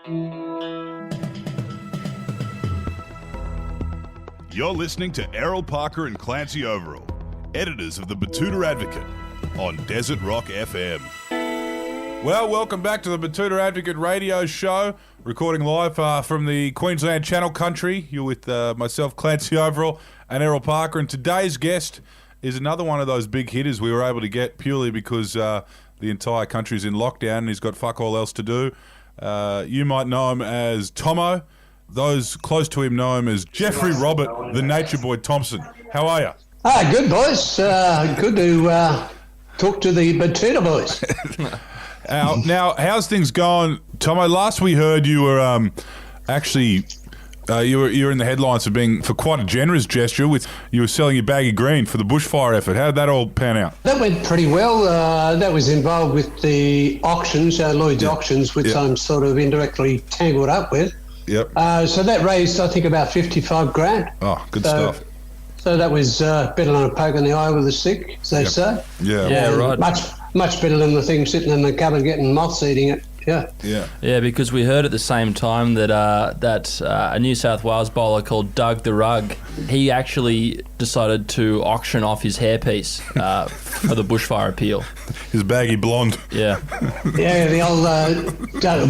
You're listening to Errol Parker and Clancy Overall, editors of the Betoota Advocate, on Desert Rock FM. Well, welcome back to the Betoota Advocate radio show, recording live from the Queensland Channel Country. You're with myself, Clancy Overall, and Errol Parker, and today's guest is another one of those big hitters we were able to get purely because the entire country's in lockdown and he's got fuck all else to do. You might know him as Thommo. Those close to him know him as Jeffrey Robert, the Nature Boy Thomson. How are you? Good, boys. Good to talk to the Betoota boys. Now, how's things going, Thommo? Last we heard, you were you were in the headlines for quite a generous gesture. You were selling your bag of green for the bushfire effort. How did that all pan out? That went pretty well. That was involved with the auctions, Lloyd's auctions, which I'm sort of indirectly tangled up with. Yep. So that raised, I think, about 55 grand. Oh, good stuff. So that was better than a poke in the eye with a stick, as they say. Yeah, right. Much better than the thing sitting in the cupboard getting moths eating it. Yeah, because we heard at the same time that a New South Wales bowler called Doug the Rug, he actually decided to auction off his hairpiece for the bushfire appeal. His baggy blonde. Yeah. Yeah, the old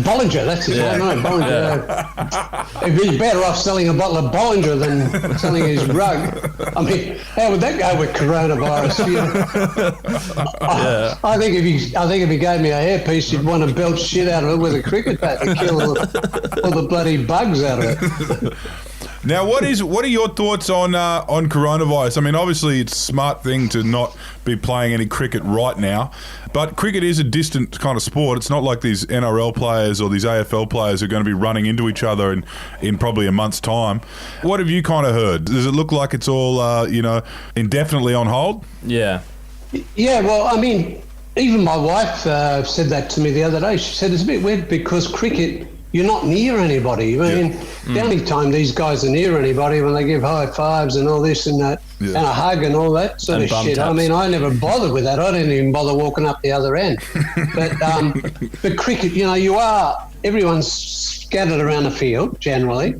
Bollinger, that's his name, right? Bollinger. He'd be better off selling a bottle of Bollinger than selling his rug. I mean, how would that go with coronavirus? I think if he gave me a hairpiece, you'd want to belt shit out of it with a cricket bat to kill all the bloody bugs out of it. Now, what are your thoughts on coronavirus? I mean, obviously, it's a smart thing to not be playing any cricket right now, but cricket is a distant kind of sport. It's not like these NRL players or these AFL players are going to be running into each other in probably a month's time. What have you kind of heard? Does it look like it's all, indefinitely on hold? Yeah. Yeah, well, I mean, even my wife said that to me the other day. She said it's a bit weird because cricket, you're not near anybody. I mean, the only time these guys are near anybody when they give high fives and all this and that, and a hug and all that sort of shit. Taps. I mean, I never bothered with that. I didn't even bother walking up the other end. But cricket, everyone's scattered around the field generally.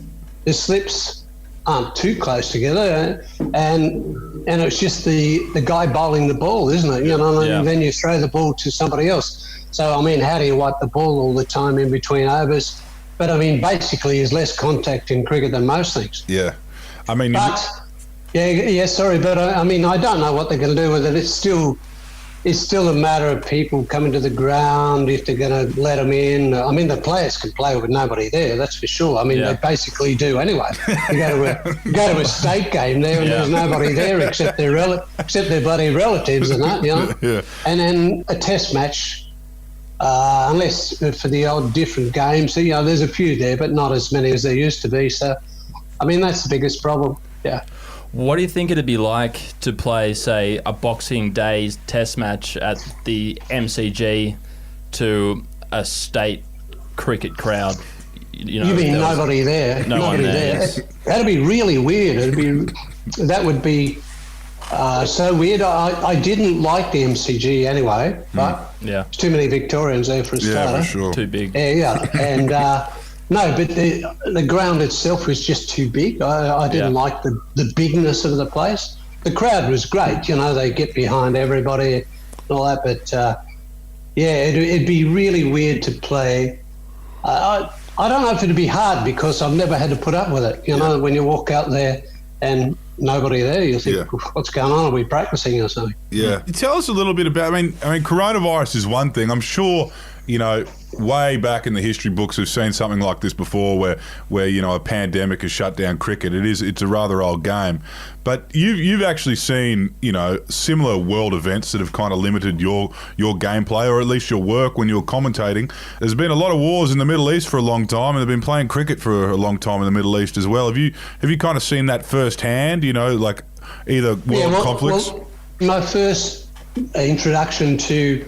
The slips aren't too close together, and it's just the guy bowling the ball, isn't it? And then you throw the ball to somebody else. So, I mean, how do you wipe the ball all the time in between overs? But, I mean, basically there's less contact in cricket than most things. Yeah. I mean... But, sorry, but, I mean, I don't know what they're going to do with it. It's still a matter of people coming to the ground, if they're going to let them in. I mean, the players can play with nobody there, that's for sure. I mean, they basically do anyway. You go to a state game there and there's nobody there except their bloody relatives and that, Yeah. And then a test match... unless for the old different games, there's a few there, but not as many as there used to be. So, I mean, that's the biggest problem. Yeah. What do you think it'd be like to play, say, a Boxing Day's test match at the MCG to a state cricket crowd? You mean nobody there? Nobody there. That'd be really weird. That would be so weird. I didn't like the MCG anyway, but there's too many Victorians there for a starter. Yeah, for sure. Too big. Yeah, and no, but the ground itself was just too big. I didn't like the bigness of the place. The crowd was great, they get behind everybody and all that, but it'd be really weird to play. I don't know if it'd be hard because I've never had to put up with it. When you walk out there and nobody there, you think, what's going on? Are we practicing or something? Yeah. Tell us a little bit about, I mean, coronavirus is one thing. I'm sure, way back in the history books we've seen something like this before where a pandemic has shut down cricket. It's a rather old game. But you've actually seen, similar world events that have kind of limited your gameplay, or at least your work when you're commentating. There's been a lot of wars in the Middle East for a long time, and they've been playing cricket for a long time in the Middle East as well. Have you kind of seen that firsthand, like either world conflicts? Well, my first introduction to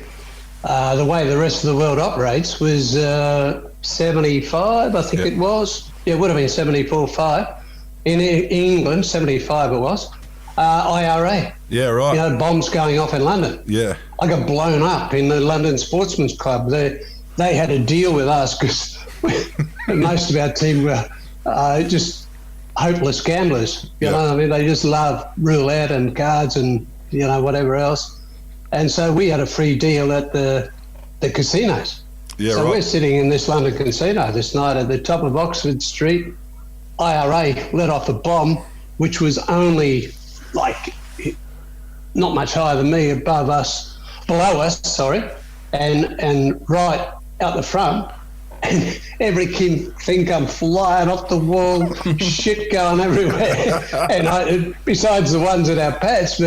the way the rest of the world operates was 75, I think it was. Yeah, it would have been 74-5. In England, 75 it was. IRA. Yeah, right. Bombs going off in London. Yeah. I got blown up in the London Sportsman's Club. They had a deal with us because most of our team were just hopeless gamblers. You know, I mean, they just love roulette and cards and, you know, whatever else. And so we had a free deal at the casinos. Yeah, so right. we're sitting in this London casino this night at the top of Oxford Street. IRA let off a bomb, which was only like not much higher than me, below us, and right out the front. And everything come flying off the wall, shit going everywhere. And besides the ones at our pads,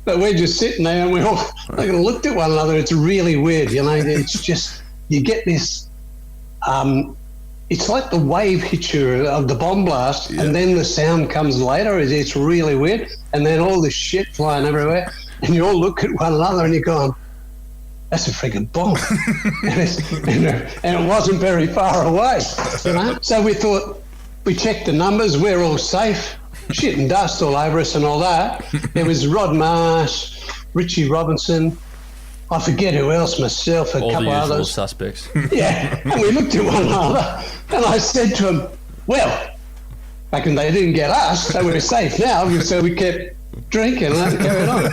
but we're just sitting there and we all looked at one another. It's really weird, you know. It's just, you get this. It's like the wave hits you of the bomb blast, and then the sound comes later. It's really weird, and then all this shit flying everywhere, and you all look at one another and you're going, that's a freaking bomb. and it wasn't very far away, you know. So we thought, we checked the numbers, we're all safe, shit and dust all over us and all that. There was Rod Marsh, Richie Robinson, I forget who else, myself, a All couple the usual others. suspects. Yeah, and we looked at one another, and I said to him, well, back when they didn't get us, so we're safe now, so we kept drinking and carried on.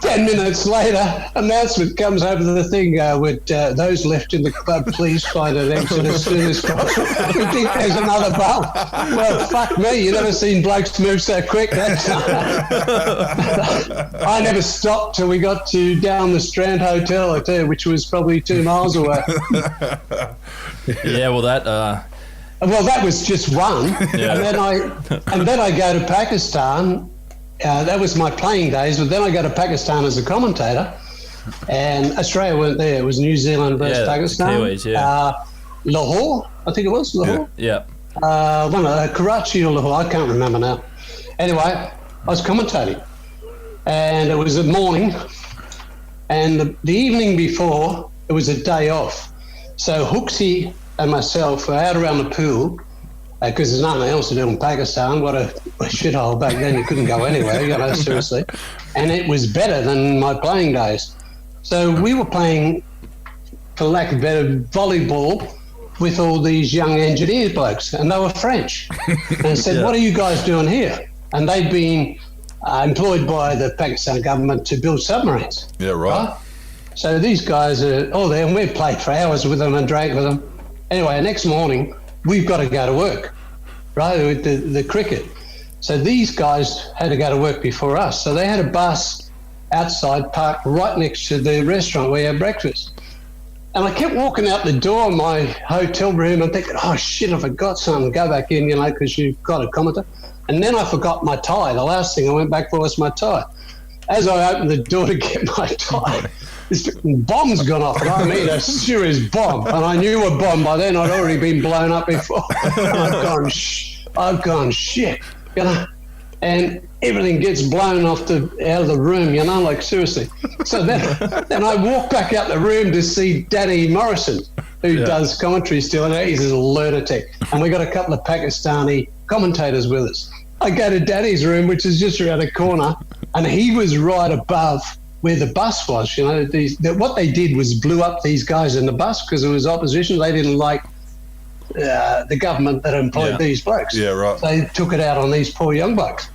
10 minutes later, announcement comes over the thing with those left in the club, please find an exit as soon as possible. We think there's another bump. Well, fuck me, you never seen blokes move so quick that time. I never stopped till we got to down the Strand Hotel, I tell you, which was probably 2 miles away. Yeah, well, that... Well, that was just one. Yeah. And then I go to Pakistan. That was my playing days, but then I go to Pakistan as a commentator, and Australia weren't there. It was New Zealand versus Pakistan. Kiwis, yeah. Lahore, I think it was Lahore. Yeah. Karachi or Lahore, I can't remember now. Anyway, I was commentating, and it was a morning, and the evening before, it was a day off. So Hooksy and myself were out around the pool, because there's nothing else to do in Pakistan. What a shithole back then. You couldn't go anywhere, you know, seriously. And it was better than my playing days. So we were playing, for lack of better, volleyball with all these young engineer blokes, and they were French. And I said, what are you guys doing here? And they'd been employed by the Pakistan government to build submarines. Yeah, right. So these guys are all there, and we played for hours with them and drank with them. Anyway, next morning, we've got to go to work, right, with the cricket. So these guys had to go to work before us. So they had a bus outside parked right next to the restaurant where we had breakfast. And I kept walking out the door of my hotel room and thinking, oh, shit, I forgot something. Go back in, you know, because you've got a commentator. And then I forgot my tie. The last thing I went back for was my tie. As I opened the door to get my tie, this bomb's gone off, and I mean a serious bomb. And I knew a bomb by then. I'd already been blown up before. I've gone shit, you know. And everything gets blown off out of the room, you know, like seriously. So then I walk back out the room to see Danny Morrison, who does commentary still, and he's a lunatic. And we got a couple of Pakistani commentators with us. I go to Danny's room, which is just around the corner, and he was right above where the bus was. You know, what they did was blew up these guys in the bus because it was opposition. They didn't like the government that employed these blokes. Yeah, right. They took it out on these poor young blokes.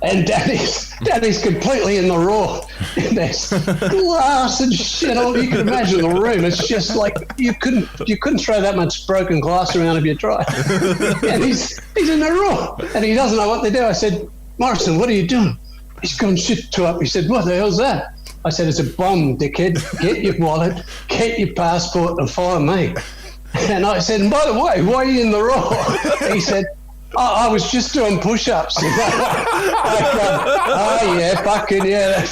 And Danny's completely in the raw. And there's glass and shit. All you can imagine the room. It's just like you couldn't throw that much broken glass around if you tried. And he's in the raw, and he doesn't know what to do. I said, Morrison, what are you doing? He's gone shit to up. He said, what the hell's that? I said, it's a bomb, dickhead. Get your wallet, get your passport, and follow me. And I said, and by the way, why are you in the raw? He said, I was just doing push-ups. Oh, yeah, fucking yeah.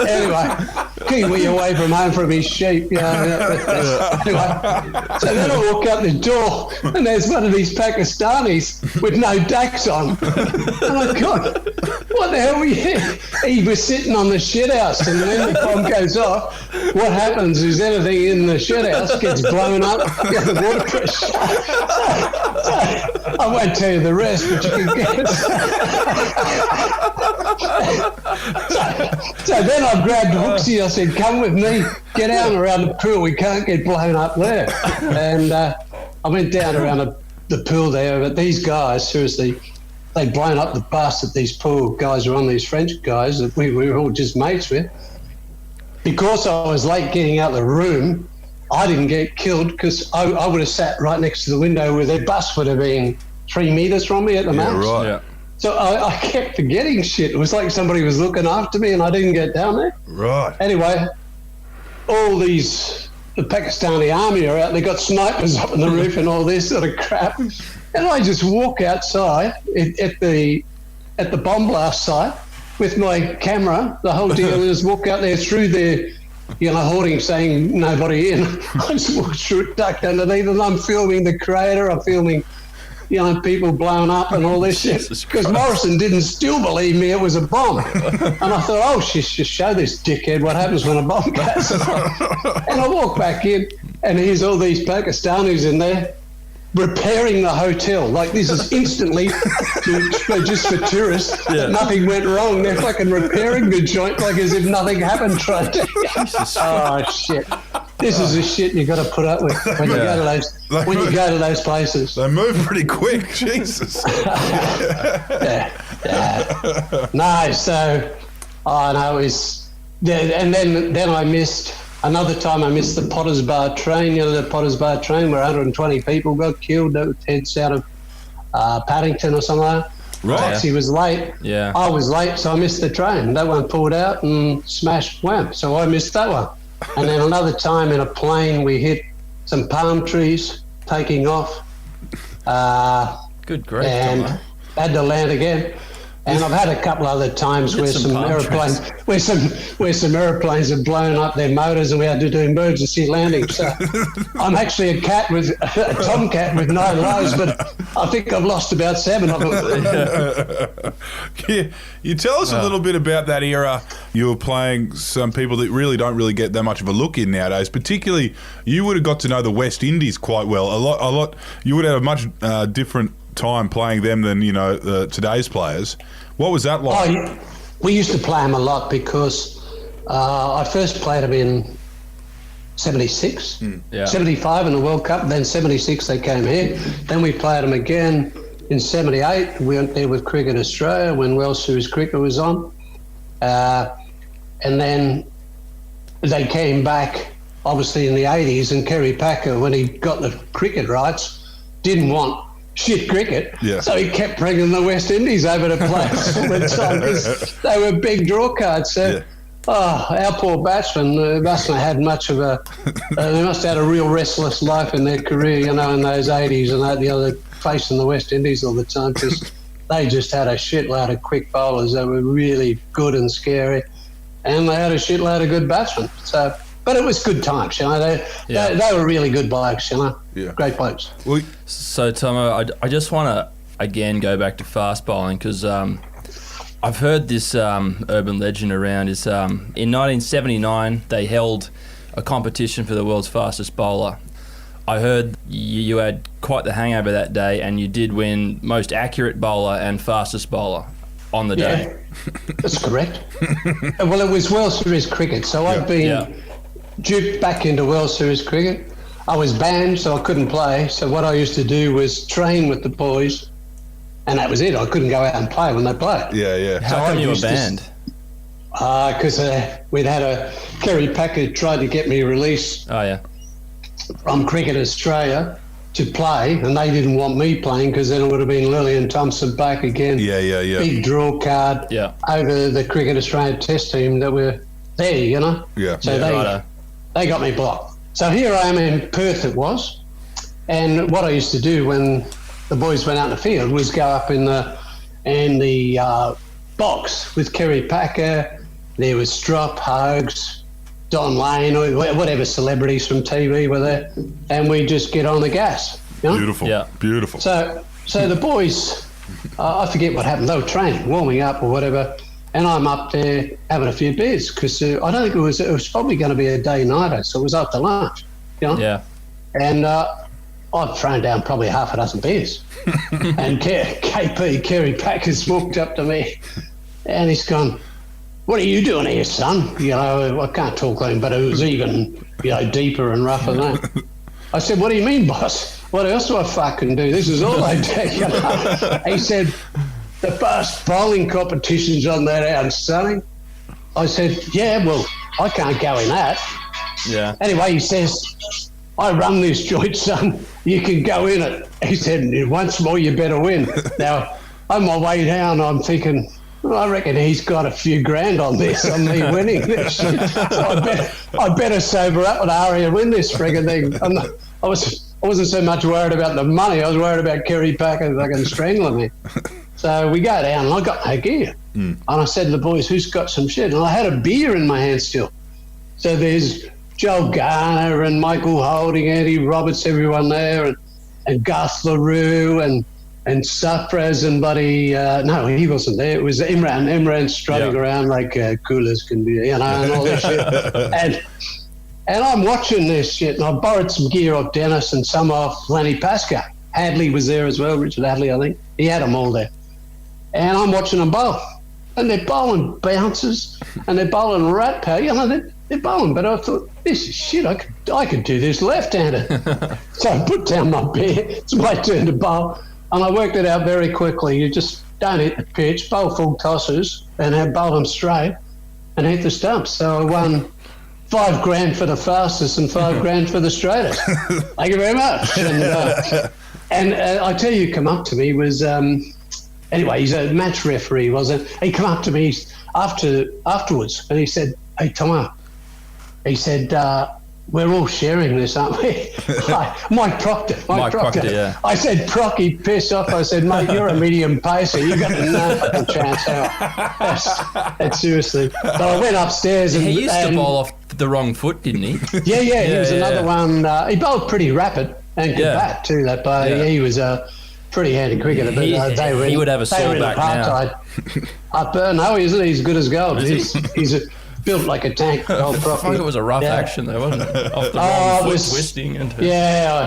Anyway, Kiwi away from home from his sheep. Anyway, so then I walk out the door, and there's one of these Pakistanis with no dacks on. And I what the hell were you? He was sitting on the shit house, and when the bomb goes off, what happens is anything in the shit house gets blown up. The water pressure. I won't tell you the rest, but you can guess. So then I grabbed Hooksy. I said, "Come with me. Get down around the pool. We can't get blown up there." And I went down around the pool there. But these guys, seriously, they'd blown up the bus that these poor guys were on, these French guys that we were all just mates with. Because I was late getting out of the room, I didn't get killed because I would have sat right next to the window where their bus would have been 3 meters from me at the max. Right. Yeah. So I kept forgetting shit. It was like somebody was looking after me and I didn't get down there. Right. Anyway, all the Pakistani army are out. They got snipers up on the roof and all this sort of crap. And I just walk outside at the bomb blast site with my camera. The whole deal is walk out there through the hoarding saying nobody in. I just walked through, ducked underneath, and I'm filming the crater. I'm filming, people blown up and all this shit. Because Morrison didn't still believe me it was a bomb. And I thought, oh, just show this dickhead what happens when a bomb goes off. And I walk back in, and here's all these Pakistanis in there repairing the hotel. Like, this is instantly just for tourists. Yeah. Nothing went wrong. They're fucking repairing the joint like as if nothing happened. Oh, shit. This is the shit you got to put up with when you go to those places. They move pretty quick. Jesus. No, so it was, and then I missed. Another time I missed the Potters Bar train, the Potters Bar train where 120 people got killed. That was heads out of Paddington or something like that. Right. Taxi was late. Yeah. I was late, so I missed the train. That one pulled out and smashed wham. So I missed that one. And then another time in a plane, we hit some palm trees taking off. Good grief, And Thommo. had to land again. And I've had a couple other times where some aeroplanes, where some aeroplanes have blown up their motors, and we had to do emergency landings. So I'm actually a tomcat with 9 lives, but I think I've lost about 7 of them. You tell us a little bit about that era. You were playing some people that really don't get that much of a look in nowadays. Particularly, you would have got to know the West Indies quite well. A lot. You would have a much different time playing them than today's players. What was that like? We used to play them a lot because I first played them in 76, 75 in the World Cup, then 76 they came here. Then we played them again in 78. We went there with Cricket Australia when World Series Cricket was on. And then they came back obviously in the 80s, and Kerry Packer, when he got the cricket rights, didn't want shit cricket, so he kept bringing the West Indies over to play all the time because they were big draw cards. So, our poor batsmen must have had much of a. They must have had a real restless life in their career, in those 80s, and the other facing the West Indies all the time because they just had a shitload of quick bowlers that were really good and scary, and they had a shitload of good batsmen. So. But it was good times, They were really good blokes, Great blokes. So, Thommo, I just want to, again, go back to fast bowling because I've heard this urban legend around is in 1979 they held a competition for the world's fastest bowler. I heard you had quite the hangover that day and you did win most accurate bowler and fastest bowler on the day. That's correct. Well, it was World Series cricket, so I've been duped back into World Series cricket. I was banned, so I couldn't play. So what I used to do was train with the boys, and that was it. I couldn't go out and play when they played. Yeah. How come you were banned? Because we'd had Kerry Packer tried to get me released from Cricket Australia to play, and they didn't want me playing because then it would have been Lillian Thomson back again. Yeah. Big draw card over the Cricket Australia Test team that were there, Yeah. So they got me blocked. So here I am in Perth it was, and what I used to do when the boys went out in the field was go up in the box with Kerry Packer. There was Strop, Hogs, Don Lane, or whatever celebrities from TV were there, and we just get on the gas. Beautiful. Yeah. Beautiful. So the boys I forget what happened. They were training, warming up or whatever, and I'm up there having a few beers because I don't think it was probably going to be a day-nighter, so it was after lunch, you know? Yeah. And I've thrown down probably half a dozen beers. And KP, Kerry Packers, walked up to me and he's gone, "What are you doing here, son?" You know, I can't talk like him, but it was even, you know, deeper and rougher than that. I said, "What do you mean, boss? What else do I fucking do? This is all I do." You know? He said, "The first bowling competition's on that out in Sunny." I said, "Yeah, well, I can't go in that." Yeah. Anyway, he says, "I run this joint, son. You can go in it." He said, "Once more, you better win." Now, on my way down, I'm thinking, well, I reckon he's got a few grand on this, on me winning this. So I better sober up and hurry and win this frigging thing. I wasn't so much worried about the money. I was worried about Kerry Packer fucking strangling me. So we go down and I got no gear. And I said to the boys, "Who's got some shit?" And I had a beer in my hand still. So there's Joel Garner and Michael Holding, Andy Roberts, everyone there, and Garth LaRue and Safraz and Buddy. No, he wasn't there. It was Imran. Imran strutting around like cool as can be, you know, and all this shit. And I'm watching this shit, and I borrowed some gear off Dennis and some off Lenny Pascoe. Hadley was there as well, Richard Hadley, I think. He had them all there. And I'm watching them bowl. And they're bowling bounces, and they're bowling rat power. You know, they're bowling. But I thought, this is shit. I could do this left-handed. So I put down my beer. It's my turn to bowl. And I worked it out very quickly. You just don't hit the pitch, bowl full tosses, and bowl them straight, and hit the stumps. So I won $5,000 for the fastest and $5,000 for the straightest. Thank you very much. And I tell you, come up to me was anyway. He's a match referee, wasn't he? Come up to me afterwards, and he said, "Hey, Thommo," he said, "We're all sharing this, aren't we?" Mike Proctor. Mike Proctor, yeah. I said, "Procky, piss off." I said, "Mate, you're a medium pacer. You've got no fucking chance out." That's seriously. So I went upstairs and... He used to bowl off the wrong foot, didn't he? Yeah, he was another one. He bowled pretty rapid and could bat too, that player. Yeah. He was a pretty handy cricketer. But he would have a sore back now. No, he isn't. He's good as gold. He's built like a tank. I think it was a rough action though, wasn't it? Off the wrong foot twisting.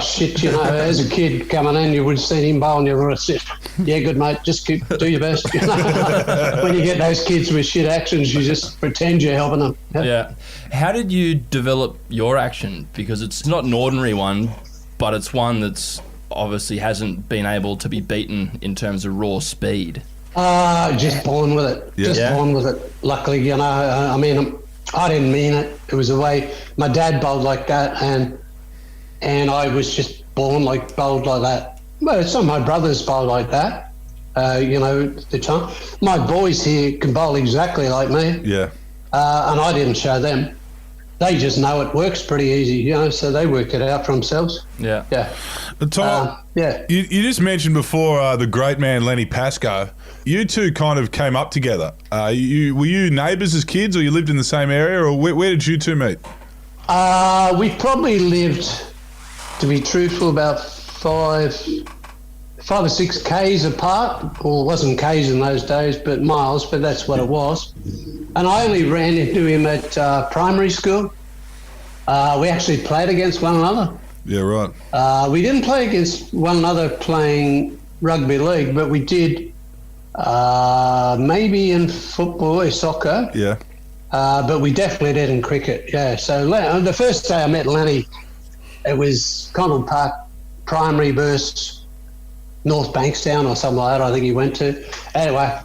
Shit, you know, as a kid coming in, you would have seen him bowl and you would have said, "Yeah, good mate, just do your best." You know? When you get those kids with shit actions, you just pretend you're helping them. Yeah. How did you develop your action? Because it's not an ordinary one, but it's one that's obviously hasn't been able to be beaten in terms of raw speed. Just born with it. Born with it. Luckily, you know, I mean, I didn't mean it. It was the way my dad bowled like that, and I was just bowled like that. Well, some of my brothers bowled like that. You know, the time. My boys here can bowl exactly like me. Yeah. And I didn't show them. They just know it works pretty easy, you know, so they work it out for themselves. Yeah. Yeah. Tom, you just mentioned before the great man Lenny Pascoe. You two kind of came up together. Were you neighbours as kids, or you lived in the same area, or where did you two meet? We probably lived, to be truthful, about 5 or 6 Ks apart, or it wasn't Ks in those days, but miles, but that's what it was. And I only ran into him at primary school. We actually played against one another. Yeah, right. We didn't play against one another playing rugby league, but we did maybe in football or soccer. Yeah. But we definitely did in cricket, yeah. So the first day I met Lenny, it was Connaught Park Primary versus North Bankstown or something like that, I think he went to. Anyway,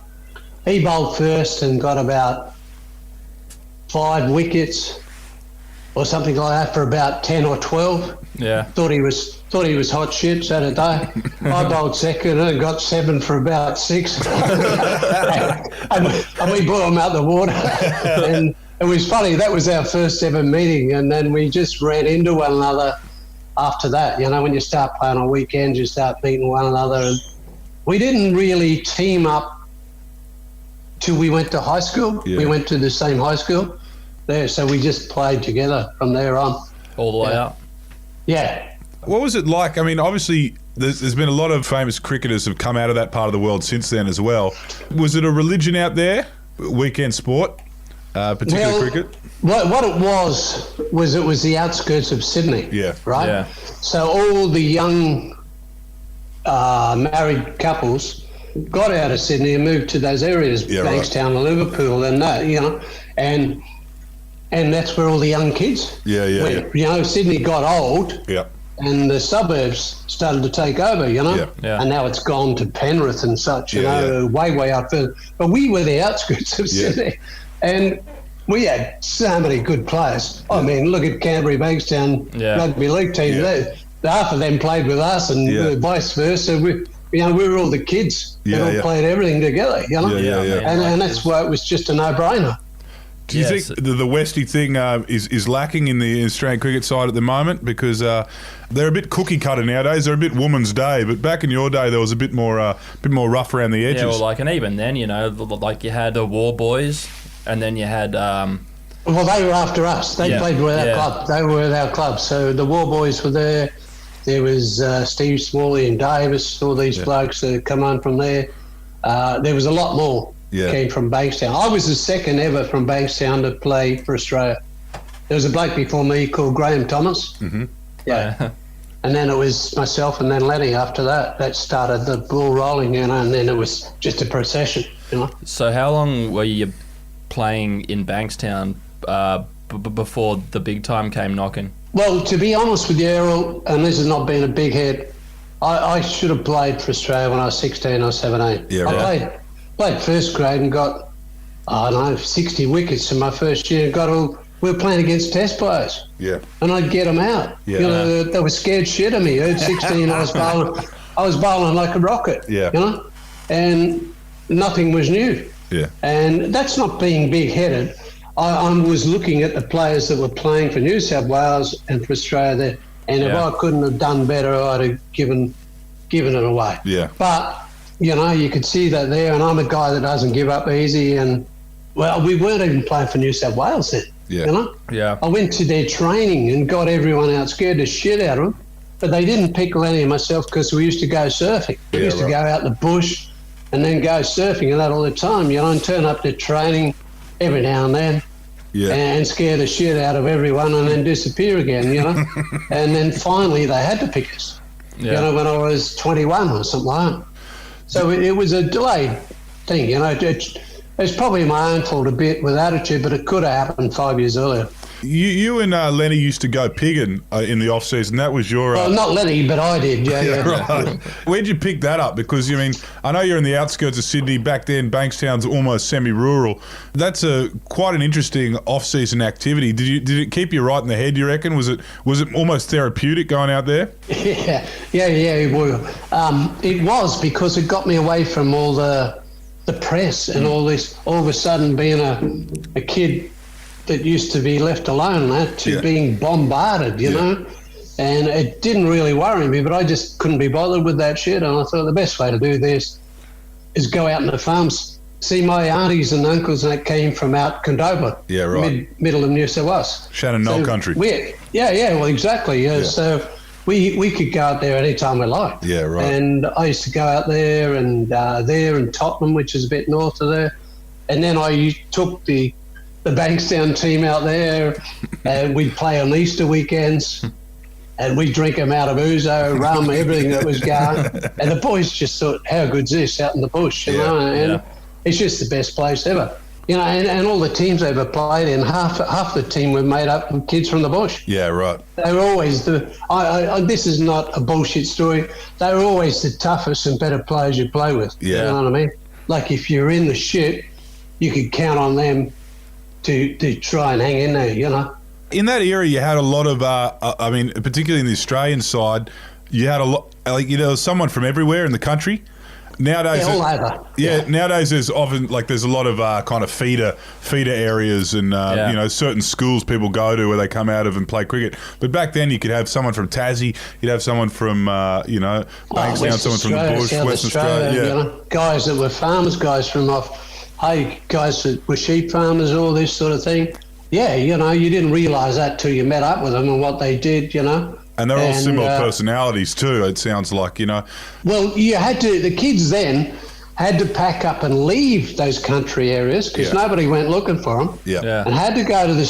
he bowled first and got about 5 wickets or something like that for about 10 or 12. Yeah. Thought he was hot shit Saturday. I bowled second and got 7 for about 6. and we blew him out the water. And it was funny, that was our first ever meeting, and then we just ran into one another after that. You know, when you start playing on weekends, you start meeting one another. And we didn't really team up till we went to high school. Yeah. We went to the same high school there, so we just played together from there on. All the way up? Yeah. What was it like? I mean, obviously, there's been a lot of famous cricketers have come out of that part of the world since then as well. Was it a religion out there? Weekend sport, particularly cricket? What it was the outskirts of Sydney. Yeah. Right? Yeah. So all the young married couples got out of Sydney and moved to those areas, Bankstown and Liverpool and that, and that's where all the young kids went. Sydney got old. Yeah. And the suburbs started to take over, Yeah. and now it's gone to Penrith and such, way out further. But we were the outskirts of Sydney, and we had so many good players. I mean, look at Canterbury Bankstown rugby league team. Half of them played with us, and vice versa. We were all the kids that all played everything together, And that's why it was just a no-brainer. Do you think the Westie thing is lacking in the Australian cricket side at the moment? Because they're a bit cookie cutter nowadays. They're a bit woman's day. But back in your day, there was a bit more rough around the edges. Yeah, and even then, like you had the War Boys, and then you had. Well, they were after us. They played with our club. They were with our club. So the War Boys were there. There was Steve Smalley and Davis, all these blokes that had come on from there. There was a lot more. Came from Bankstown. I was the second ever from Bankstown to play for Australia. There was a bloke before me called Graham Thomas. Mm-hmm. Yeah. And then it was myself and then Lenny after that. That started the ball rolling, and then it was just a procession, So how long were you playing in Bankstown before the big time came knocking? Well, to be honest with you, Errol, and this has not been a big head, I should have played for Australia when I was 16 or 17. Yeah, I played first grade and got, 60 wickets in my first year. We were playing against test players. Yeah. And I'd get them out. Yeah. They were scared shit of me. At 16, I was bowling like a rocket. Yeah. And nothing was new. Yeah. And that's not being big-headed. I was looking at the players that were playing for New South Wales and for Australia there, and if I couldn't have done better, I'd have given it away. Yeah. But you could see that there, and I'm a guy that doesn't give up easy. And we weren't even playing for New South Wales then. Yeah. Yeah. I went to their training and got everyone out, scared the shit out of them. But they didn't pick Lenny and myself because we used to go surfing. We used to go out in the bush and then go surfing and that all the time, and turn up to training every now and then. Yeah. And scare the shit out of everyone and then disappear again, And then finally they had to pick us, when I was 21 or something like that. So it was a delayed thing, It's probably my own fault a bit with attitude, but it could have happened 5 years earlier. You and Lenny used to go pigging in the off-season. That was your... Well, not Lenny, but I did, Right. Where'd you pick that up? Because, I know you're in the outskirts of Sydney. Back then, Bankstown's almost semi-rural. That's quite an interesting off-season activity. Did it keep you right in the head, you reckon? Was it almost therapeutic going out there? Yeah, it was. It was, because it got me away from all the press and all this, all of a sudden being a kid that used to be left alone to being bombarded, know, and it didn't really worry me, but I just couldn't be bothered with that shit. And I thought the best way to do this is go out in the farms, see my aunties and uncles that came from out Condobolin, middle of New South Wales, Shannon Knoll country. Well, exactly. So we could go out there anytime we liked. Yeah, right. And I used to go out there and there in Tottenham, which is a bit north of there, and then I took the Bankstown team out there, and we'd play on Easter weekends, and we'd drink them out of ouzo, rum, everything that was going. And the boys just thought, how good's this out in the bush, And it's just the best place ever. And all the teams I ever played in, half the team were made up of kids from the bush. Yeah, right. They were always this is not a bullshit story. They were always the toughest and better players you play with. Yeah. You know what I mean? Like if you're in the shit, you could count on them to try and hang in there, In that era, you had a lot of, particularly in the Australian side, you had a lot, there was someone from everywhere in the country. Nowadays, all over. Nowadays there's often there's a lot of kind of feeder areas and certain schools people go to where they come out of and play cricket. But back then you could have someone from Tassie, you'd have someone from Bankstown, someone from the bush, South Western Australia, guys that were farmers, guys from guys that were sheep farmers, all this sort of thing. Yeah, you know, you didn't realise that till you met up with them and what they did, you know. And they're all similar personalities too, it sounds like, you know. Well, the kids then had to pack up and leave those country areas because nobody went looking for them. Yeah. And had to go to the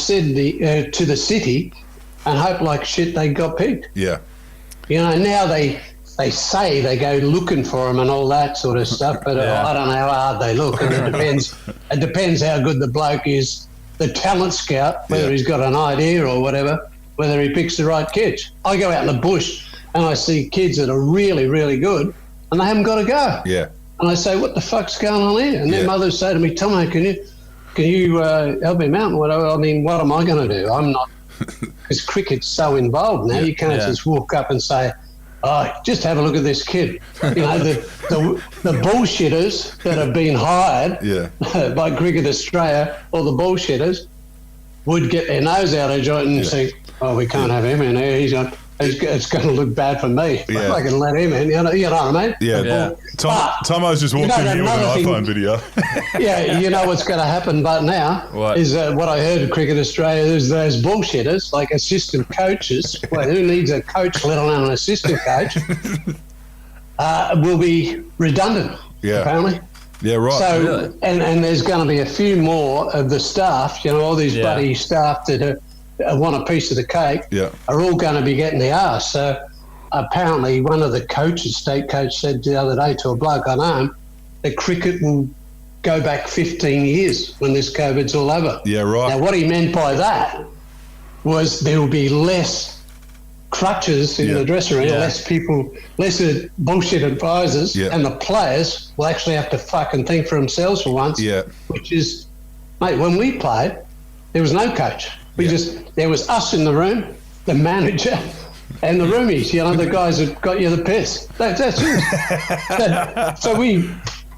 city and hope like shit they got picked. Yeah. You know, now they say they go looking for them and all that sort of stuff, but I don't know how hard they look. And it depends how good the bloke is, the talent scout, whether he's got an idea or whatever, whether he picks the right kids. I go out in the bush and I see kids that are really, really good and they haven't got to go. Yeah. And I say, what the fuck's going on here? And their mothers say to me, Thommo, can you help him out? Whatever. I mean, what am I going to do? I'm not, because cricket's so involved now. You can't just walk up and say, oh, just have a look at this kid. You know, the bullshitters that have been hired by Cricket Australia, or the bullshitters, would get their nose out of joint and say, oh, we can't have him in here. It's going to look bad for me. Yeah. I can let him in. You know what I mean? Yeah. Thommo's just walked in here with an iPhone video. Yeah, you know what's going to happen but now is what I heard of Cricket Australia is those bullshitters, like assistant coaches. Well, who needs a coach, let alone an assistant coach, will be redundant, apparently. Yeah, right. So, really? and there's going to be a few more of the staff, you know, all these bloody staff that want a piece of the cake are all going to be getting the arse. So apparently one of the coaches, state coach, said the other day to a bloke I know that cricket will go back 15 years when this COVID's all over. Yeah, right. Now, what he meant by that was there will be less crutches in the dressing room, less people, less bullshit advisors, and the players will actually have to fucking think for themselves for once, which is, mate, when we played, there was no coach. There was us in the room, the manager, and the roomies, you know, the guys that got you the piss. That's it. So we,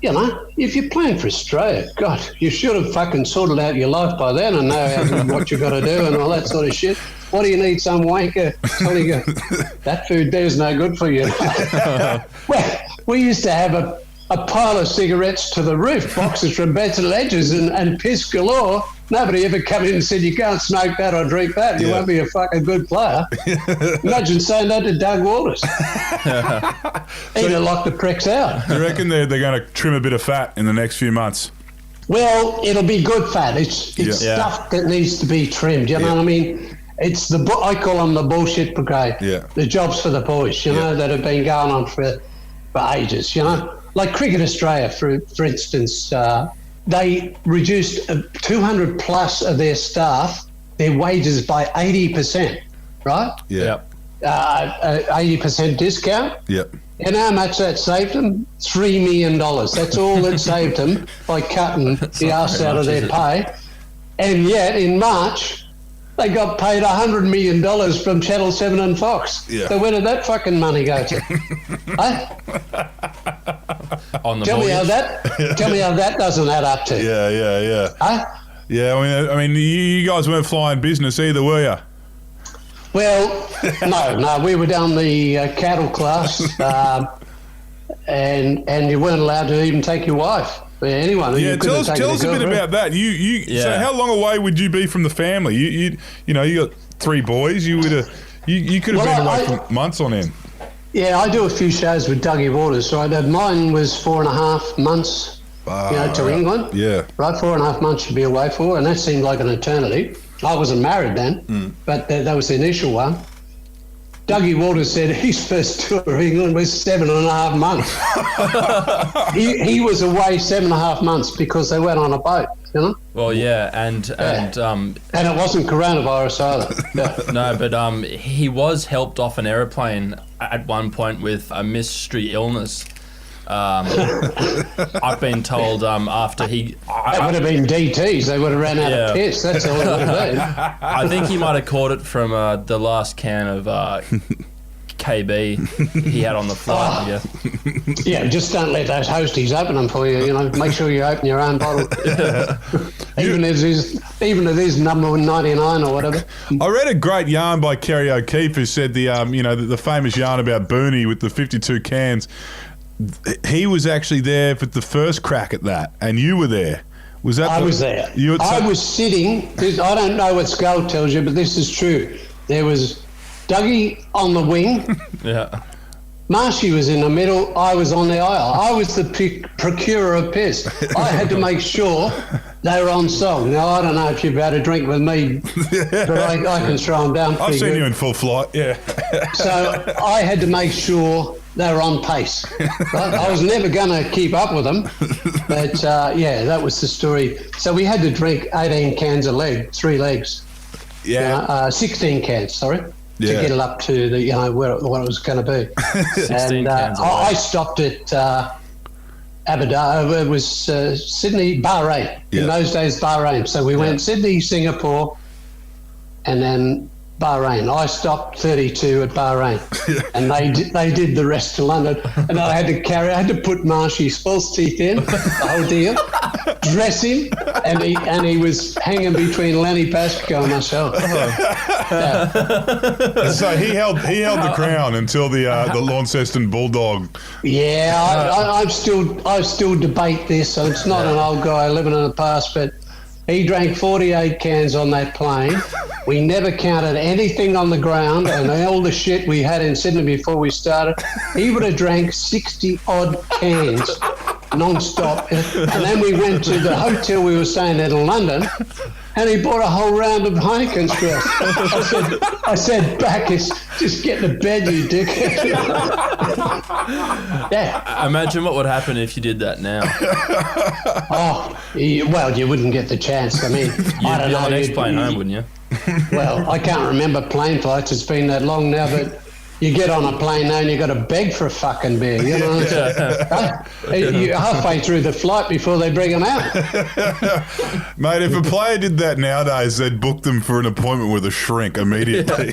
you know, if you're playing for Australia, God, you should have fucking sorted out your life by then and know what you've got to do and all that sort of shit. What do you need some wanker telling you, that food there's no good for you? Well, we used to have a pile of cigarettes to the roof, boxes from beds and ledges and piss galore. Nobody ever come in and said, you can't smoke that or drink that. You won't be a fucking good player. Imagine saying that to Doug Waters. He'd have locked the pricks out. Do you reckon they're going to trim a bit of fat in the next few months? Well, it'll be good fat. It's stuff that needs to be trimmed. You know what I mean? It's I call them the bullshit brigade. Yeah. The jobs for the boys, you know, that have been going on for ages, you know. Like Cricket Australia, for instance, they reduced 200 plus of their staff, their wages by 80%, right? Yeah. 80% discount. Yep. You know how much that saved them? $3 million. That's all it saved them by cutting the arse out of their pay. And yet, in March, they got paid $100 million from Channel 7 and Fox. Yeah. So where did that fucking money go to? On the tell me how that doesn't add up to. Yeah. Yeah, I mean, you guys weren't flying business either, were you? Well, no, we were down the cattle class, and you weren't allowed to even take your wife. Anyone. Yeah, tell us a bit about that. So how long away would you be from the family? You got 3 boys. You could have been away for months on end. Yeah, I do a few shows with Dougie Waters. So mine was 4.5 months, to England. Yeah. Right, 4.5 months to be away for, and that seemed like an eternity. I wasn't married then, but that was the initial one. Dougie Waters said his first tour of England was 7.5 months. he was away 7.5 months because they went on a boat, you know? Well, and it wasn't coronavirus either. Yeah. No, but he was helped off an aeroplane at one point with a mystery illness. I've been told after he... That would have been DTs. They would have ran out of piss. That's all it would have been. I think he might have caught it from the last can of KB he had on the flight, I guess. Yeah, just don't let those hosties open them for you. You know, make sure you open your own bottle. Even if it is number 99 or whatever. I read a great yarn by Kerry O'Keefe who said the famous yarn about Booney with the 52 cans. He was actually there for the first crack at that, and you were there. Was that? I was there. You I was sitting. I don't know what Skull tells you, but this is true. There was Dougie on the wing. Yeah. Marshy was in the middle. I was on the aisle. I was the procurer of piss. I had to make sure they were on song. Now, I don't know if you've had a drink with me, but I can throw them down pretty I've seen good. you in full flight, yeah. So I had to make sure they were on pace. I was never going to keep up with them, but yeah, that was the story. So we had to drink 18 cans of lead, 3 legs. Yeah. 16 cans, sorry. Yeah. To get it up to the what it was going to be. 16 cans. I stopped at Abu Dhabi. It was Sydney, Bahrain. Yeah. In those days, Bahrain. So we went Sydney, Singapore, and then Bahrain. I stopped 32 at Bahrain, and they did the rest to London. And I had to put Marshy's false teeth in, the whole deal, dress him, and he was hanging between Lenny Pascoe and myself. So he held the crown until the Launceston Bulldog. Yeah, I still debate this. So it's not an old guy living in the past, but he drank 48 cans on that plane. We never counted anything on the ground, and all the shit we had in Sydney before we started, he would have drank 60 odd cans non-stop. And then we went to the hotel we were staying at in London, and he bought a whole round of Heineken's for us. I said, Bacchus, just get to bed, you dick. Yeah. Imagine what would happen if you did that now. Oh, well, you wouldn't get the chance. I mean, I don't You'd be know. on the next plane home, wouldn't you? Well, I can't remember plane flights. It's been that long now, but you get on a plane now and you got to beg for a fucking beer. You know, you're halfway through the flight before they bring them out. Mate, if a player did that nowadays, they'd book them for an appointment with a shrink immediately.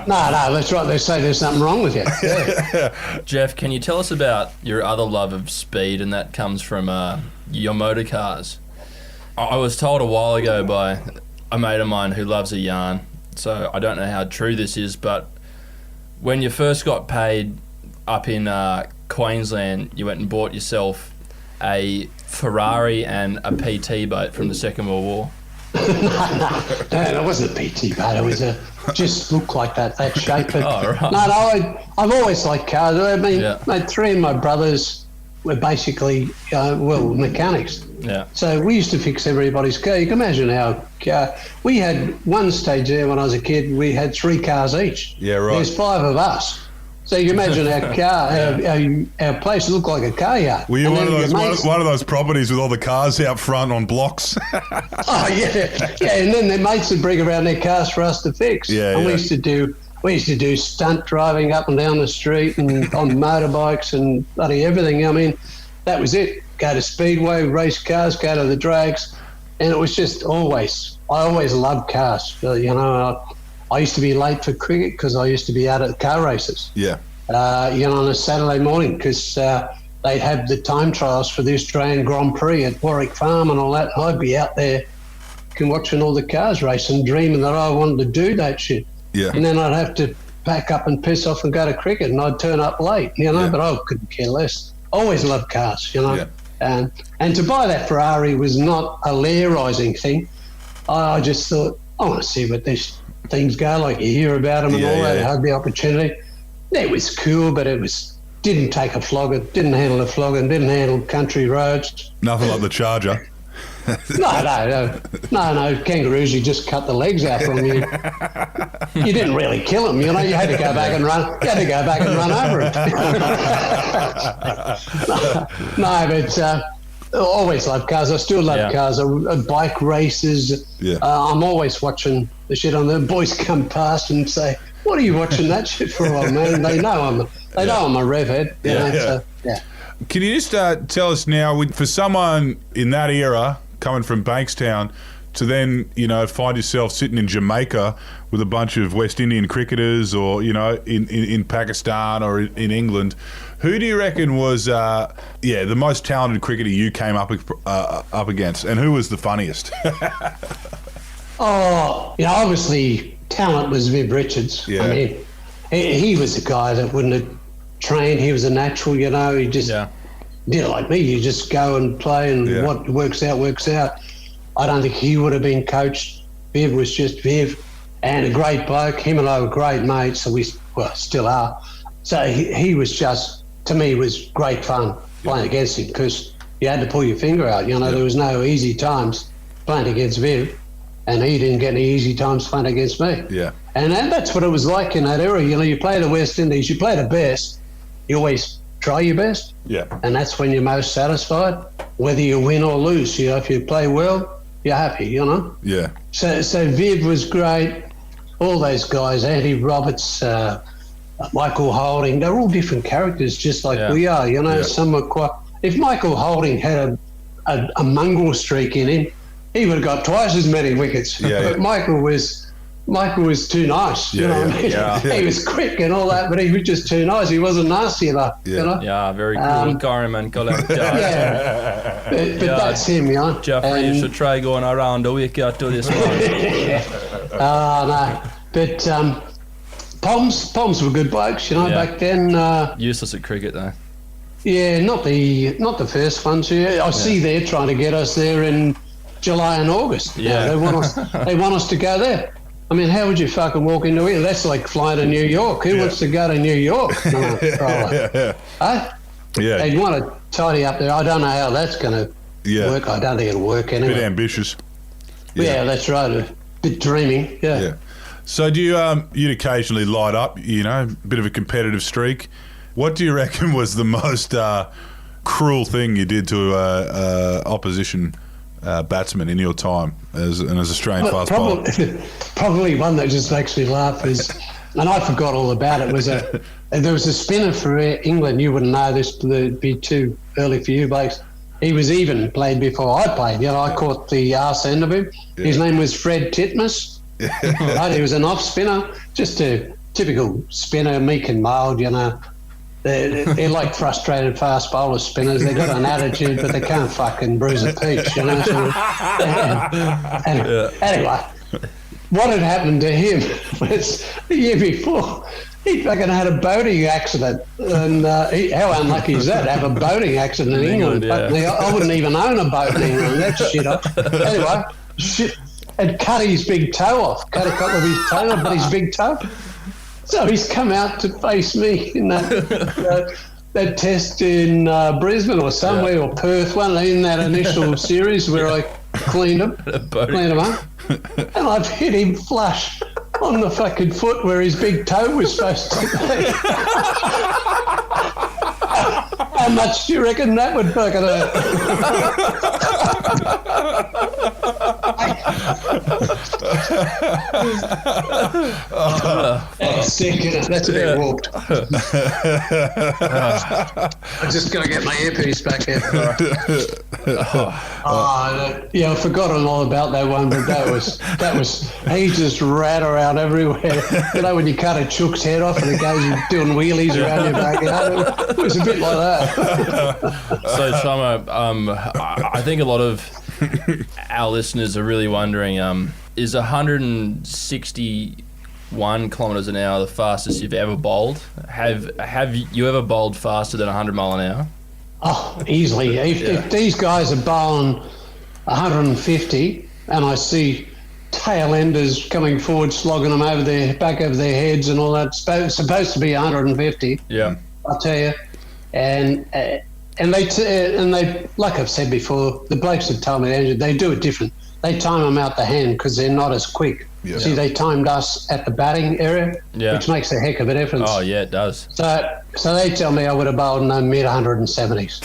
No, that's right. They say there's something wrong with you. Yeah. Jeff, can you tell us about your other love of speed, and that comes from your motor cars? I was told a while ago by a mate of mine who loves a yarn, so I don't know how true this is, but when you first got paid up in Queensland, you went and bought yourself a Ferrari and a PT boat from the Second World War. No, it wasn't a PT boat. It was just looked like that shape. But Oh, right. No, I've always liked cars. I mean, mate, 3 of my brothers were basically, mechanics. Yeah. So we used to fix everybody's car. You can imagine our car. We had one stage there when I was a kid, we had 3 cars each. Yeah, right. There's 5 of us. So you can imagine our car, our place looked like a car yard. Were you And one of then those your mates- one of those properties with all the cars out front on blocks? Oh, yeah. And then their mates would bring around their cars for us to fix. Yeah, and yeah. we used to do stunt driving up and down the street and on motorbikes and bloody everything. I mean, that was it. Go to Speedway, race cars, go to the drags. And it was just I always loved cars. You know, I used to be late for cricket because I used to be out at car races. Yeah. On a Saturday morning because they'd have the time trials for the Australian Grand Prix at Warwick Farm and all that. And I'd be out there watching all the cars race and dreaming that I wanted to do that shit. Yeah. And then I'd have to pack up and piss off and go to cricket, and I'd turn up late, but I couldn't care less. Always loved cars, Yeah. And to buy that Ferrari was not a lair-rising thing. I just thought, I want to see what these things go like. You hear about them and all that. I had the opportunity. It was cool, but didn't take a flogger, didn't handle a flogger, didn't handle country roads. Nothing like the Charger. No. Kangaroos, you just cut the legs out from you. You didn't really kill them, You had to go back and run. You had to go back and run over it. No, but always loved cars. I still love cars. Bike races. Yeah. I'm always watching the shit on the boys come past and say, "What are you watching that shit for, old man?" They know I'm a rev head. You know, so, yeah. Can you just tell us now, for someone in that era, coming from Bankstown, to then, find yourself sitting in Jamaica with a bunch of West Indian cricketers or, in Pakistan or in England, who do you reckon was, the most talented cricketer you came up against, and who was the funniest? Obviously talent was Viv Richards. Yeah. I mean, he was a guy that wouldn't have trained. He was a natural, he just did it like me. You just go and play, and what works out, works out. I don't think he would have been coached. Viv was just Viv, and a great bloke. Him and I were great mates, so we still are. So he was just, to me, was great fun playing against him, because you had to pull your finger out. You know, there was no easy times playing against Viv, and he didn't get any easy times playing against me. Yeah. And that's what it was like in that era. You know, you play the West Indies, you play the best, you always try your best. Yeah. And that's when you're most satisfied, whether you win or lose. You know, if you play well, you're happy, you know? Yeah. So Viv was great. All those guys, Andy Roberts, Michael Holding, they're all different characters, just like we are, you know. Some are quite... If Michael Holding had a mongrel streak in him, he would have got twice as many wickets. But Michael was too nice, you know what I mean? Yeah. He was quick and all that, but he was just too nice. He wasn't nasty enough, you know? Yeah, very cool environment. But that's him, you know? Jeffrey, you should try going around a week out to this one. No. But Poms were good blokes, you know, back then. Useless at cricket, though. Yeah, not the first ones. Yeah. I see they're trying to get us there in July and August. Yeah. They want us to go there. I mean, how would you fucking walk into it? That's like flying to New York. Who wants to go to New York? No, Huh? Yeah. They want to tidy up there. I don't know how that's going to work. I don't think it'll work anyway. Bit ambitious. Yeah, that's right. A bit dreaming. Yeah. So do you you'd occasionally light up, you know, a bit of a competitive streak. What do you reckon was the most cruel thing you did to opposition batsman in your time as Australian fast bowler? Probably one that just makes me laugh is, and I forgot all about it, was there was a spinner for England. You wouldn't know this, it'd be too early for you, blokes. He was even played before I played. You know, I caught the arse end of him. Yeah. His name was Fred Titmus. Right, he was an off spinner, just a typical spinner, meek and mild, you know. They're like frustrated fast bowler spinners. They've got an attitude, but they can't fucking bruise a peach, you know. Anyway, what had happened to him was the year before, he fucking had a boating accident. And how unlucky is that, to have a boating accident in England? I wouldn't even own a boat in England. That's shit up. Anyway, had cut his big toe off, cut a couple of his toe off, but his big toe. So he's come out to face me in that test in Brisbane or somewhere, or Perth, one in that initial series where I cleaned him up. And I've hit him flush on the fucking foot where his big toe was supposed to be. How much do you reckon that would fucking hurt? That's sick, isn't it? That's a bit warped. I'm just going to get my earpiece back in. I forgot all about that one, but that was he just ran around everywhere. You know, when you cut a chook's head off and it goes doing wheelies around your backyard, it was a bit like that. So, Thommo, I think a lot of our listeners are really wondering, is 161 kilometres an hour the fastest you've ever bowled? Have you ever bowled faster than 100 mile an hour? Oh, easily. If these guys are bowling 150 and I see tail enders coming forward, slogging them back over their heads and all that, it's supposed to be 150. Yeah, I'll tell you. And they, like I've said before, the blokes that told me they do it different. They time them out the hand because they're not as quick. Yeah. See, they timed us at the batting area, which makes a heck of a difference. Oh yeah, it does. So they tell me I would have bowled in the mid 170s.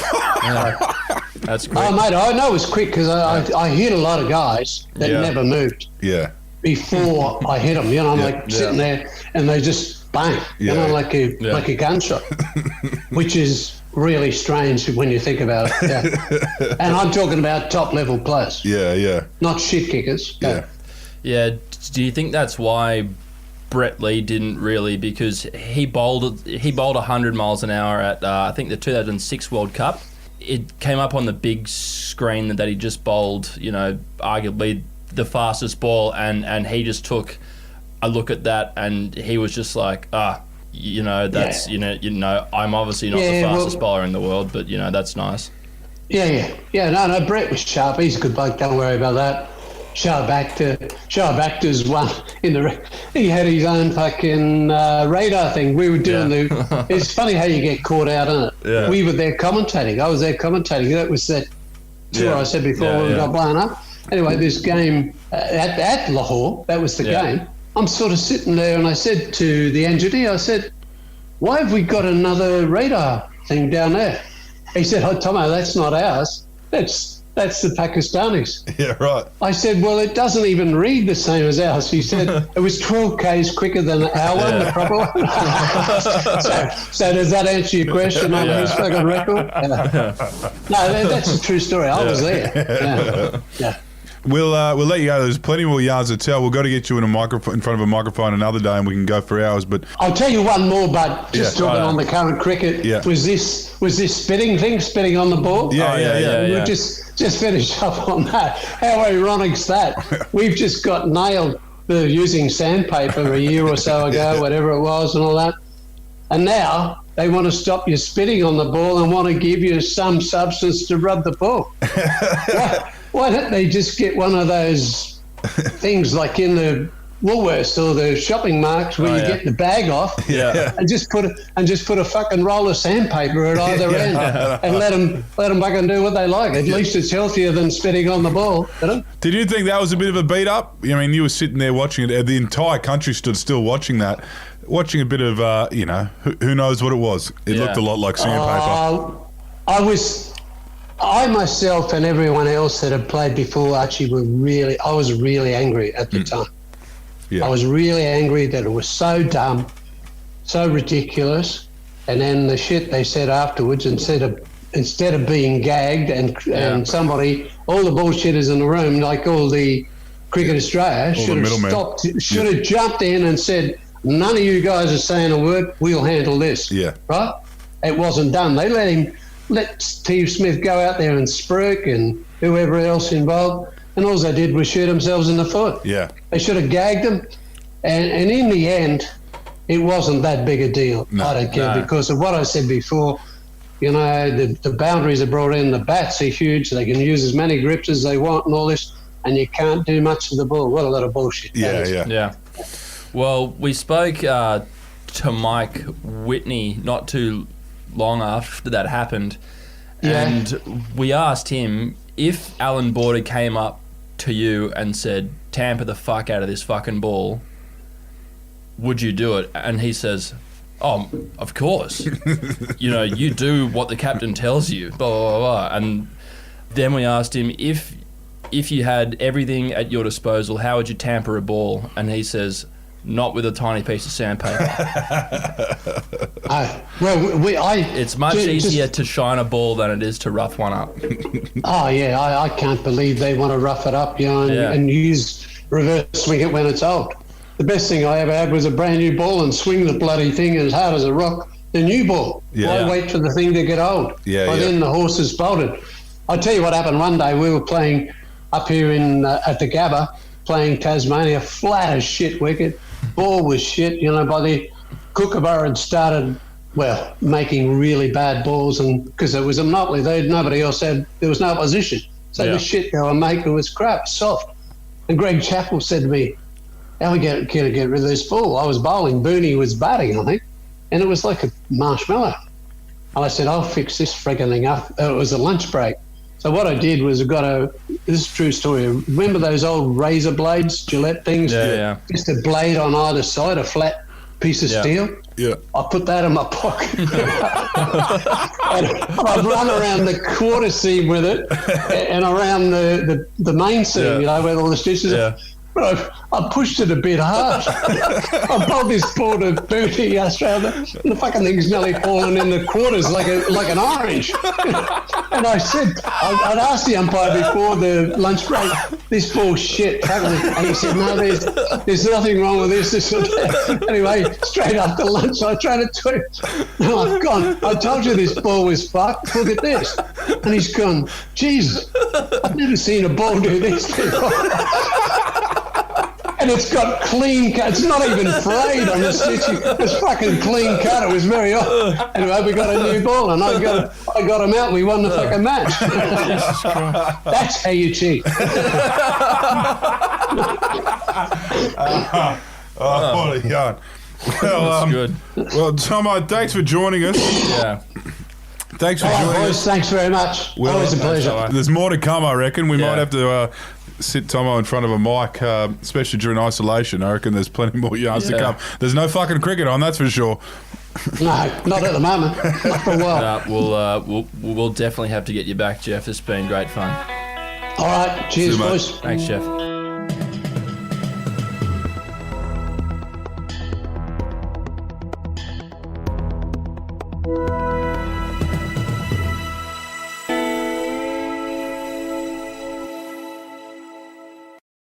That's great. Oh mate, I know it was quick because I hit a lot of guys that never moved. Yeah. Before I hit them, you know, I'm like sitting there and they just bang, you know, like a gunshot, which is really strange when you think about it. Yeah. And I'm talking about top level players. Yeah. Not shit kickers. Yeah. Yeah. Do you think that's why Brett Lee didn't really, because he bowled 100 miles an hour at I think the 2006 World Cup. It came up on the big screen that he just bowled, you know, arguably the fastest ball, and he just took a look at that and he was just like, you know, that's you know, I'm obviously not the fastest bowler in the world, but you know, that's nice. Yeah. No, Brett was sharp. He's a good bloke. Don't worry about that. Shoaib Akhtar's one in the. He had his own fucking radar thing. We were doing It's funny how you get caught out on it. Yeah. We were there commentating. I was there commentating. That was that tour I said before when we got blown up. Anyway, this game at Lahore, that was the game. I'm sort of sitting there, and I said to the engineer, I said, "Why have we got another radar thing down there?" He said, "Oh, Thommo, that's not ours. That's the Pakistanis." Yeah, right. I said, "Well, it doesn't even read the same as ours." He said, "It was 12 Ks quicker than our one, the proper one." so does that answer your question on his fucking record? No, that's a true story. I was there. Yeah. We'll let you go. There's plenty more yards to tell. We've got to get you in front of a microphone another day, and we can go for hours. But I'll tell you one more. But just talking on the current cricket, was this spitting on the ball? Yeah. We'll just finish up on that. How ironic's that? We've just got nailed for using sandpaper a year or so ago, whatever it was, and all that. And now they want to stop you spitting on the ball and want to give you some substance to rub the ball. Why don't they just get one of those things like in the Woolworths or the shopping marks where you get the bag off and just put a fucking roll of sandpaper at either end and let them fucking do what they like. At least it's healthier than spitting on the ball. Did you think that was a bit of a beat up? I mean, you were sitting there watching it. The entire country stood still watching that. Watching a bit of, who knows what it was. It looked a lot like sandpaper. I myself and everyone else that had played before Archie I was really angry at the time. Yeah. I was really angry that it was so dumb, so ridiculous. And then the shit they said afterwards, instead of being gagged and somebody, all the bullshitters in the room, like all the Cricket Australia, should have jumped in and said, "None of you guys are saying a word, we'll handle this." Yeah. Right? It wasn't done. They let Steve Smith go out there and Spruik and whoever else involved, and all they did was shoot themselves in the foot. Yeah. They should have gagged them. And in the end, it wasn't that big a deal. No, I don't care because of what I said before. You know, the boundaries are brought in, the bats are huge, they can use as many grips as they want and all this, and you can't do much to the ball. What a lot of bullshit. Yeah. Well, we spoke to Mike Whitney not too long after that happened, and we asked him if Alan Border came up to you and said, "Tamper the fuck out of this fucking ball," would you do it? And he says, "Oh, of course." You know, you do what the captain tells you, blah, blah, blah. And then we asked him, if you had everything at your disposal, how would you tamper a ball? And he says, "Not with a tiny piece of sandpaper." It's much easier to shine a ball than it is to rough one up. I can't believe they want to rough it up, you know, and use reverse swing it when it's old. The best thing I ever had was a brand new ball and swing the bloody thing as hard as a rock, the new ball. Why wait for the thing to get old? By then the horses bolted. I'll tell you what happened one day. We were playing up here at the Gabba, playing Tasmania, flat as shit wicket. Ball was shit, you know, by the Kookaburra had started, making really bad balls, and because it was a monopoly, nobody else there was no opposition. So the shit they were making was crap, soft. And Greg Chappell said to me, "How are we going to get rid of this ball?" I was bowling, Booney was batting, I think, and it was like a marshmallow. And I said, "I'll fix this frigging thing up." It was a lunch break. So what I did was this is a true story. Remember those old razor blades, Gillette things? Just a blade on either side, a flat piece of steel. Yeah. I put that in my pocket. And I'd run around the quarter seam with it and around the main seam, you know, where all the stitches are. But I pushed it a bit hard. I bowled this ball to Booty Australia, and the fucking thing's nearly fallen in the quarters like an orange. And I said, I'd asked the umpire before the lunch break, "This ball's shit." And he said, "No, there's nothing wrong with this." Anyway, straight after lunch, I tried to tweet. "No, I've gone. I told you this ball was fucked. Look at this." And he's gone, "Jesus, I've never seen a ball do this before." And it's got clean cut. It's not even frayed on the stitching. It's fucking clean cut. It was very odd. Anyway, we got a new ball, and I got him out. We won the fucking match. That's how you cheat. What a yarn. Well, good. Well, Thommo, thanks for joining us. Yeah. Thanks for All right, joining boys, us. thanks very much. Always a pleasure. There's more to come, I reckon. We Yeah. might have to sit Thommo in front of a mic, especially during isolation. I reckon there's plenty more yarns to Yeah. come. There's no fucking cricket on, that's for sure. No, not at the moment. Not for a while. We'll definitely have to get you back, Jeff. It's been great fun. All right, cheers, See you, mate. boys. Thanks, Jeff.